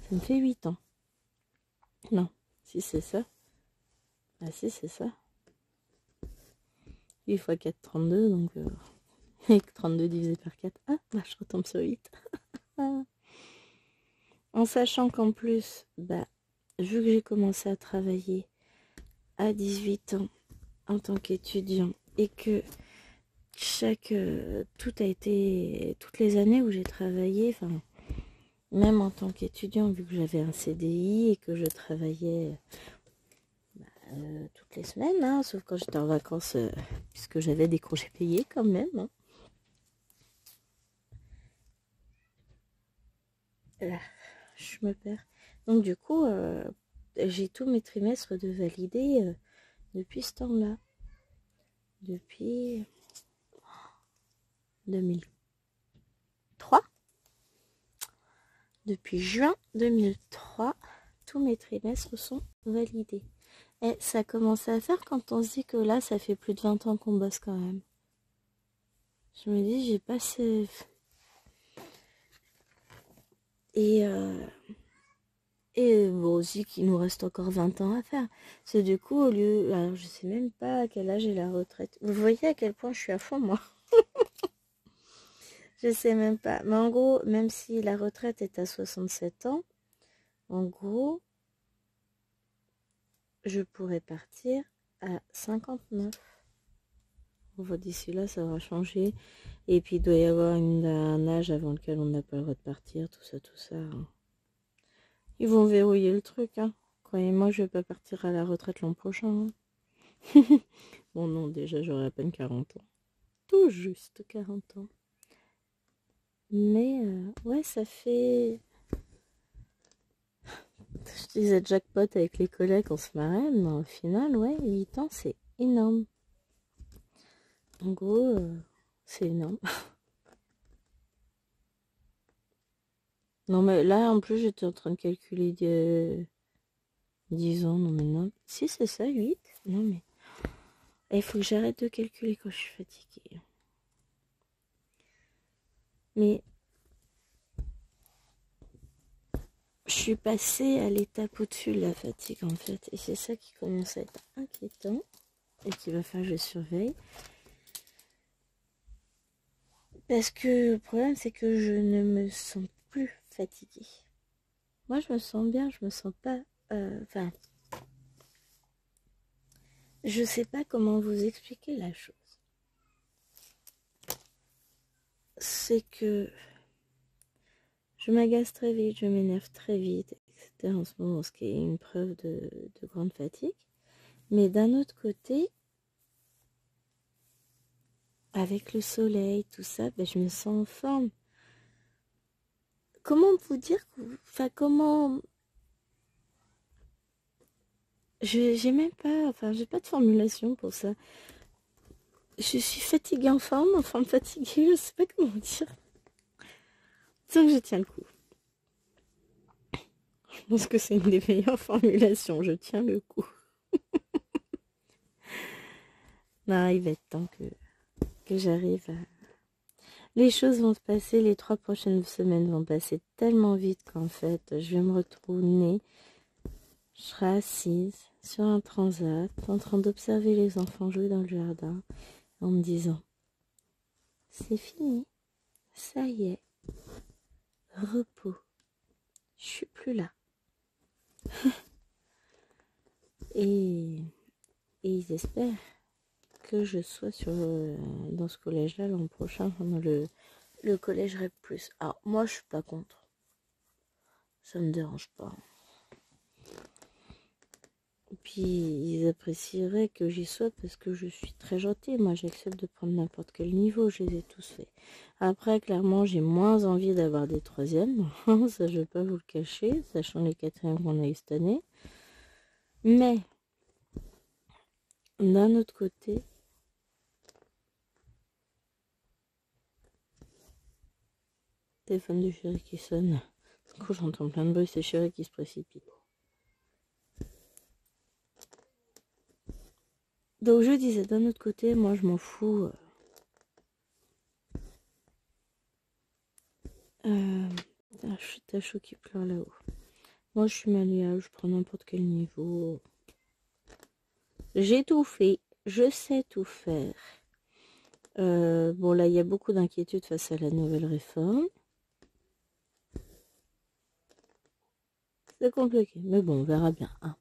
Ça me fait 8 ans. Non, si c'est ça. Ah si, c'est ça. 8 fois 4, 32, donc 32 divisé par 4. Ah, bah, je retombe sur 8. En sachant qu'en plus, bah, vu que j'ai commencé à travailler à 18 ans en tant qu'étudiant et que toutes les années où j'ai travaillé, enfin, même en tant qu'étudiant, vu que j'avais un CDI et que je travaillais toutes les semaines, hein, sauf quand j'étais en vacances, puisque j'avais des congés payés quand même. Hein. Là, je me perds. Donc du coup, j'ai tous mes trimestres de validés depuis ce temps-là. Depuis 2003. Depuis juin 2003, tous mes trimestres sont validés. Et ça commence à faire quand on se dit que là, ça fait plus de 20 ans qu'on bosse quand même. Je me dis, j'ai passé... Et bon aussi qu'il nous reste encore 20 ans à faire. C'est du coup, au lieu... Alors, je sais même pas à quel âge est la retraite. Vous voyez à quel point je suis à fond, moi. Je sais même pas. Mais en gros, même si la retraite est à 67 ans, en gros, je pourrais partir à 59. D'ici là, ça va changer. Et puis, il doit y avoir un âge avant lequel on n'a pas le droit de partir, tout ça, tout ça. Hein. Ils vont verrouiller le truc, hein. Croyez-moi, je vais pas partir à la retraite l'an prochain. Hein. Bon, non, déjà, j'aurai à peine 40 ans. Tout juste 40 ans. Mais, ouais, ça fait... Je disais jackpot avec les collègues, on se marrait, mais au final, ouais, 8 ans, c'est énorme. En gros, c'est énorme. Non, mais là, en plus, j'étais en train de calculer 10 ans. Non, mais non. Si, c'est ça, 8. Non, mais... Il faut que j'arrête de calculer quand je suis fatiguée. Mais... Je suis passée à l'étape au-dessus de la fatigue, en fait. Et c'est ça qui commence à être inquiétant. Et qui va faire que je surveille. Parce que le problème, c'est que je ne me sens plus fatiguée. Moi, je me sens bien, je me sens pas... Enfin... je sais pas comment vous expliquer la chose. C'est que... je m'agace très vite, je m'énerve très vite, etc. en ce moment, ce qui est une preuve de grande fatigue. Mais d'un autre côté, avec le soleil, tout ça, ben, je me sens en forme. Comment vous dire enfin, comment... j'ai même pas... Enfin, j'ai pas de formulation pour ça. Je suis fatiguée en forme fatiguée, je sais pas comment dire. Disons que je tiens le coup. Je pense que c'est une des meilleures formulations, je tiens le coup. Non, il va être temps que j'arrive à... Les choses vont se passer, les 3 prochaines semaines vont passer tellement vite qu'en fait, je vais me retrouver, je serai assise sur un transat, en train d'observer les enfants jouer dans le jardin, en me disant, c'est fini, ça y est, repos, je suis plus là. et ils espèrent que je sois dans ce collège-là l'an prochain, dans le collège REP+. Alors, moi, je suis pas contre. Ça me dérange pas. Puis ils apprécieraient que j'y sois parce que je suis très gentille. Moi, j'accepte de prendre n'importe quel niveau. Je les ai tous faits. Après, clairement, j'ai moins envie d'avoir des troisièmes. Ça, je vais pas vous le cacher, sachant les quatrièmes qu'on a eu cette année. Mais, d'un autre côté, téléphone du chéri qui sonne. Du coup, j'entends plein de bruit. C'est chéri qui se précipite. Donc, je disais, d'un autre côté, moi, je m'en fous. T'as chaud qui pleure là-haut. Moi, je suis malléable, je prends n'importe quel niveau. J'ai tout fait, je sais tout faire. Bon, là, il y a beaucoup d'inquiétudes face à la nouvelle réforme. C'est compliqué, mais bon, on verra bien. Hein.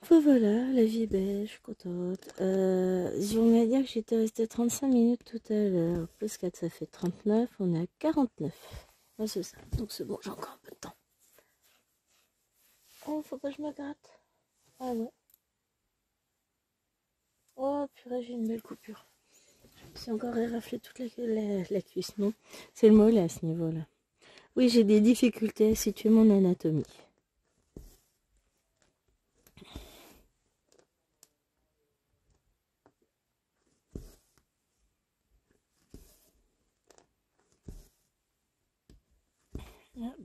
Enfin, voilà, la vie est belle, je suis contente. Je vais dire que j'étais restée 35 minutes tout à l'heure. Plus 4, ça fait 39. On est à 49. Ouais, c'est ça. Donc c'est bon, j'ai encore un peu de temps. Oh, faut pas que je me gratte. Ah ouais. Oh, purée, j'ai une belle coupure. C'est encore éraflé toute la cuisse, non? C'est le mollet à ce niveau-là. Oui, j'ai des difficultés à situer mon anatomie.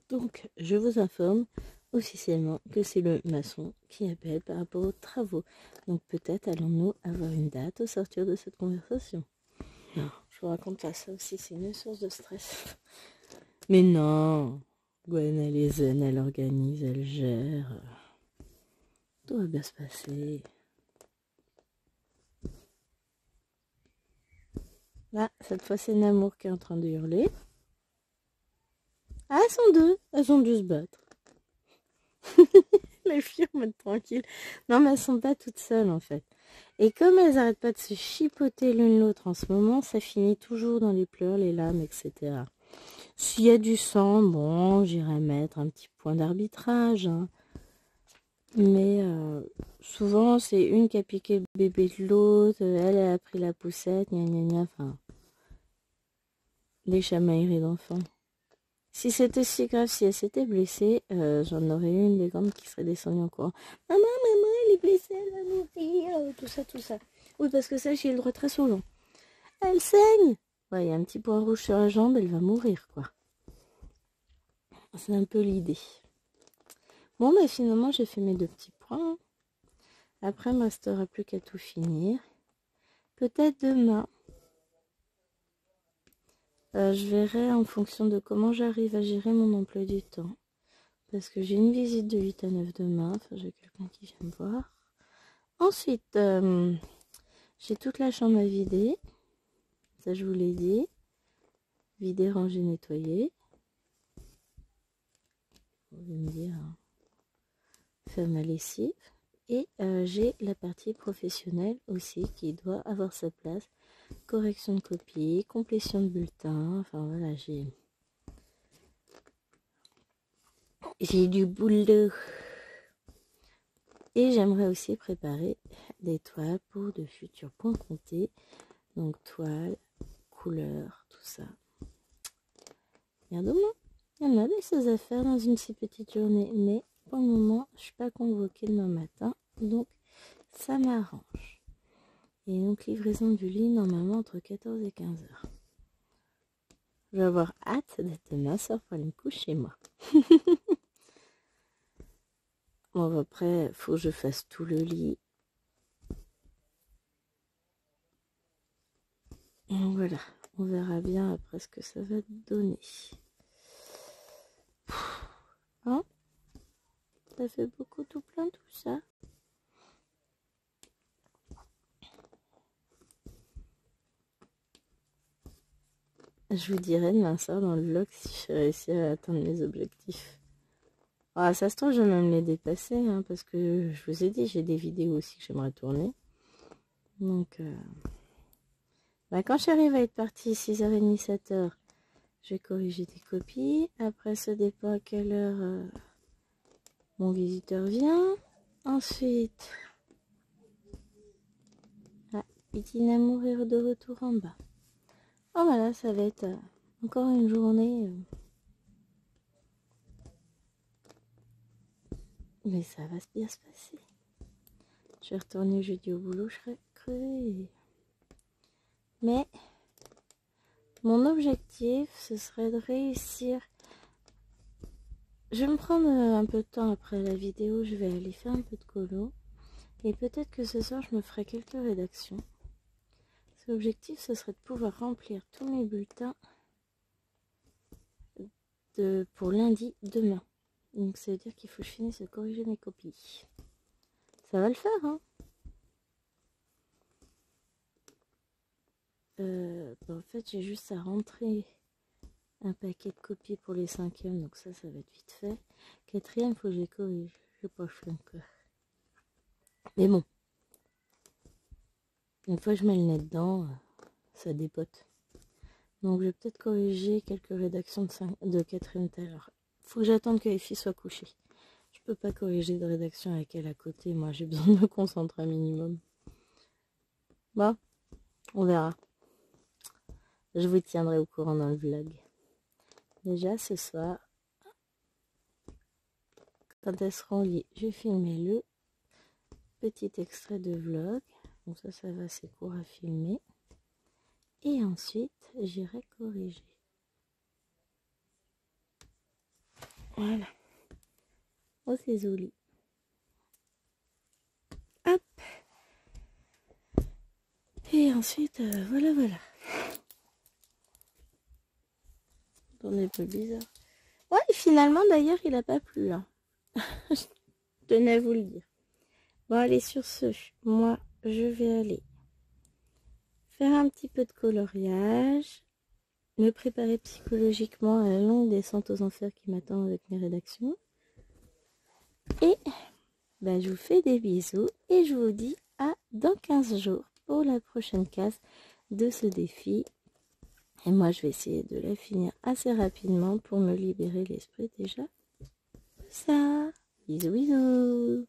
Donc, je vous informe officiellement que c'est le maçon qui appelle par rapport aux travaux. Donc, peut-être allons-nous avoir une date au sortir de cette conversation. Non, je vous raconte pas ça aussi, c'est une source de stress. Mais non, Gwen, elle est zen, elle organise, elle gère. Tout va bien se passer. Là, cette fois, c'est Namour qui est en train de hurler. Ah, elles sont deux. Elles ont dû se battre. Les filles en mode tranquille. Non, mais elles sont pas toutes seules, en fait. Et comme elles n'arrêtent pas de se chipoter l'une l'autre en ce moment, ça finit toujours dans les pleurs, les larmes, etc. S'il y a du sang, bon, j'irai mettre un petit point d'arbitrage. Hein. Mais souvent, c'est une qui a piqué le bébé de l'autre, elle a pris la poussette, gna gna gna, enfin, des chamailleries d'enfants. Si c'était si grave, si elle s'était blessée, j'en aurais eu une des grandes qui serait descendue en courant. Maman, elle est blessée, elle va mourir, tout ça, tout ça. Oui, parce que ça, j'ai le droit très souvent. Elle saigne. Ouais, il y a un petit point rouge sur la jambe, elle va mourir, quoi. C'est un peu l'idée. Bon, bah finalement, j'ai fait mes 2 petits points. Après, il ne me restera plus qu'à tout finir. Peut-être demain. Je verrai en fonction de comment j'arrive à gérer mon emploi du temps. Parce que j'ai une visite de 8 à 9 demain. Enfin, j'ai quelqu'un qui vient me voir. Ensuite, j'ai toute la chambre à vider. Ça, je vous l'ai dit. Vider, ranger, nettoyer. Vous allez me dire, hein. Faire ma lessive. Et j'ai la partie professionnelle aussi qui doit avoir sa place. Correction de copie, complétion de bulletin. Enfin voilà, j'ai du boulot. Et j'aimerais aussi préparer des toiles pour de futurs points comptés. Donc toile, couleur, tout ça. Regardez-moi, il y en a des choses à faire dans une si petite journée. Mais pour le moment, je ne suis pas convoquée demain matin. Donc ça m'arrange. Et donc livraison du lit normalement entre 14 et 15 heures. Je vais avoir hâte d'être demain soir pour aller me coucher moi. Bon, après, il faut que je fasse tout le lit. Donc voilà, on verra bien après ce que ça va donner. Hein? Ça fait beaucoup tout plein tout ça. Je vous dirai demain soir dans le vlog si j'ai réussi à atteindre mes objectifs. Ah, ça se trouve, je vais même les dépasser, hein, parce que je vous ai dit, j'ai des vidéos aussi que j'aimerais tourner. Donc, bah, quand j'arrive à être partie 6h30, 7h, Je vais corriger des copies. Après, ça dépend à quelle heure mon visiteur vient. Ensuite, Petit Amour est de retour en bas. Oh voilà, ça va être encore une journée. Mais ça va bien se passer. Je vais retourner jeudi au boulot, je serai crevée. Mais mon objectif, ce serait de réussir. Je vais me prendre un peu de temps après la vidéo, je vais aller faire un peu de colo. Et peut-être que ce soir, je me ferai quelques rédactions. L'objectif, ce serait de pouvoir remplir tous mes bulletins pour lundi demain. Donc ça veut dire qu'il faut que je finisse de corriger mes copies. Ça va le faire, hein. En fait, j'ai juste à rentrer un paquet de copies pour les 5e, donc ça va être vite fait. 4e, il faut que je les corrige. Je sais pas, je fais encore. Mais bon, une fois que je mets le nez dedans, ça dépote. Donc je vais peut-être corriger quelques rédactions de 4e tout à l'heure. Faut que j'attende que les filles soient couchées. Je peux pas corriger de rédaction avec elle à côté. Moi, j'ai besoin de me concentrer un minimum. Bon, on verra. Je vous tiendrai au courant dans le vlog. Déjà, ce soir, quand elles seront liées, je vais filmer le petit extrait de vlog. Donc ça va, c'est court à filmer. Et ensuite, j'irai corriger. Voilà. Oh, c'est joli. Hop. Et ensuite, voilà. On est un peu bizarre. Ouais, finalement, d'ailleurs, il a pas plu. Hein. Je tenais à vous le dire. Bon, allez, sur ce, moi, je vais aller faire un petit peu de coloriage, me préparer psychologiquement à la longue descente aux enfers qui m'attend avec mes rédactions. Et je vous fais des bisous et je vous dis à dans 15 jours pour la prochaine case de ce défi. Et moi, je vais essayer de la finir assez rapidement pour me libérer l'esprit déjà. Ça, bisous.